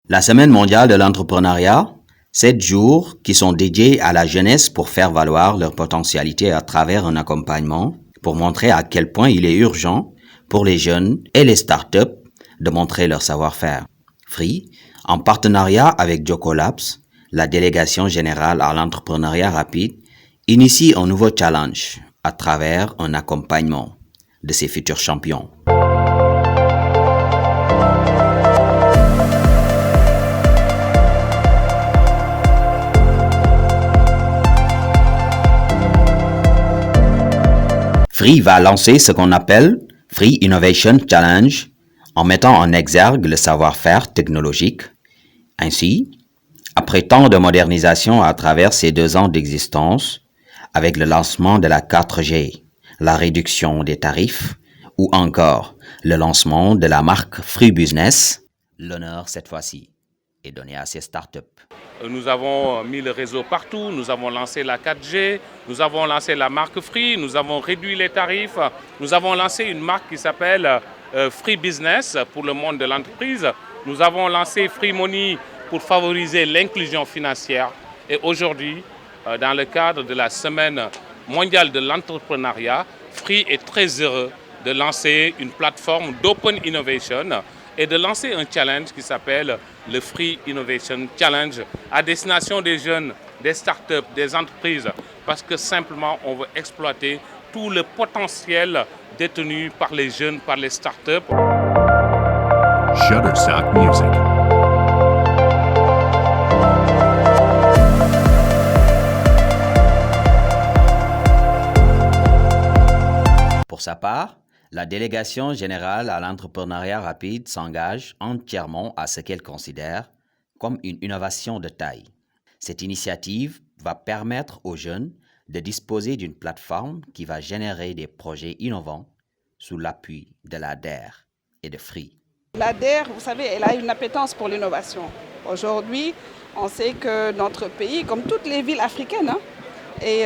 La Semaine mondiale de l'entrepreneuriat, 7 jours qui sont dédiés à la jeunesse pour faire valoir leur potentialité à travers un accompagnement, pour montrer à quel point il est urgent pour les jeunes et les startups de montrer leur savoir-faire. Free, en partenariat avec Jocolabs, la délégation générale à l'entrepreneuriat rapide, initie un nouveau challenge à travers un accompagnement de ses futurs champions. Free va lancer ce qu'on appelle Free Innovation Challenge en mettant en exergue le savoir-faire technologique. Ainsi, après tant de modernisation à travers ces 2 ans d'existence, avec le lancement de la 4G, la réduction des tarifs ou encore le lancement de la marque Free Business, l'honneur cette fois-ci est donné à ces startups. Nous avons mis le réseau partout, nous avons lancé la 4G, nous avons lancé la marque Free, nous avons réduit les tarifs, nous avons lancé une marque qui s'appelle Free Business pour le monde de l'entreprise, nous avons lancé Free Money pour favoriser l'inclusion financière et aujourd'hui, dans le cadre de la Semaine mondiale de l'entrepreneuriat, Free est très heureux de lancer une plateforme d'open innovation et de lancer un challenge qui s'appelle le Free Innovation Challenge à destination des jeunes, des startups, des entreprises, parce que simplement on veut exploiter tout le potentiel détenu par les jeunes, par les startups. Shutterstock Music. Pour sa part, la délégation générale à l'entrepreneuriat rapide s'engage entièrement à ce qu'elle considère comme une innovation de taille. Cette initiative va permettre aux jeunes de disposer d'une plateforme qui va générer des projets innovants sous l'appui de la DER et de Free. La DER, vous savez, elle a une appétence pour l'innovation. Aujourd'hui, on sait que notre pays, comme toutes les villes africaines, est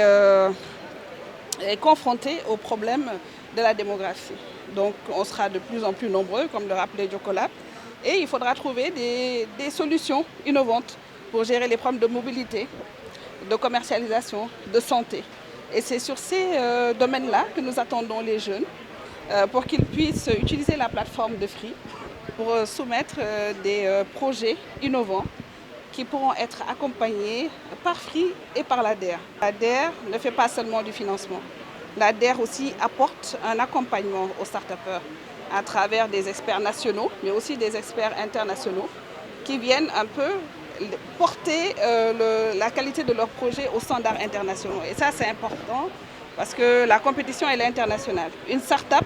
confronté au problème de la démographie. Donc on sera de plus en plus nombreux, comme le rappelait Jocolabs, et il faudra trouver des solutions innovantes pour gérer les problèmes de mobilité, de commercialisation, de santé. Et c'est sur ces domaines-là que nous attendons les jeunes pour qu'ils puissent utiliser la plateforme de Free pour soumettre des projets innovants qui pourront être accompagnés par Free et par la DER. La DER ne fait pas seulement du financement. La DER aussi apporte un accompagnement aux start-upers à travers des experts nationaux, mais aussi des experts internationaux qui viennent un peu porter la qualité de leurs projets aux standards internationaux. Et ça, c'est important parce que la compétition, elle est internationale. Une start-up,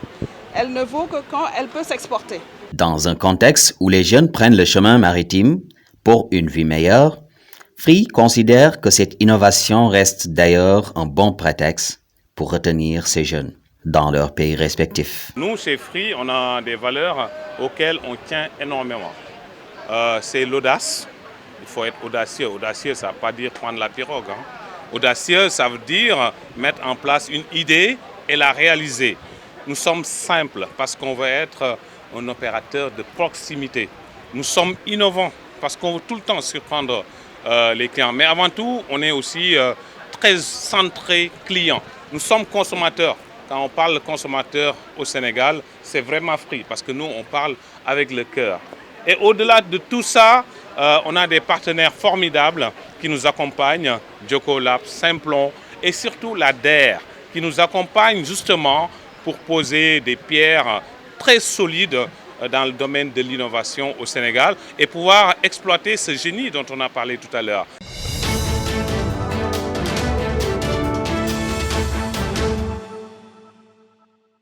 elle ne vaut que quand elle peut s'exporter. Dans un contexte où les jeunes prennent le chemin maritime pour une vie meilleure, Free considère que cette innovation reste d'ailleurs un bon prétexte pour retenir ces jeunes dans leur pays respectifs. Nous, chez Free, on a des valeurs auxquelles on tient énormément. C'est l'audace. Il faut être audacieux. Audacieux, ça ne veut pas dire prendre la pirogue. Audacieux, ça veut dire mettre en place une idée et la réaliser. Nous sommes simples parce qu'on veut être un opérateur de proximité. Nous sommes innovants parce qu'on veut tout le temps surprendre les clients. Mais avant tout, on est aussi très centré client. Nous sommes consommateurs. Quand on parle de consommateur au Sénégal, c'est vraiment Free parce que nous, on parle avec le cœur. Et au-delà de tout ça, on a des partenaires formidables qui nous accompagnent, Jocolabs, Simplon et surtout la DER qui nous accompagne justement pour poser des pierres très solides dans le domaine de l'innovation au Sénégal et pouvoir exploiter ce génie dont on a parlé tout à l'heure.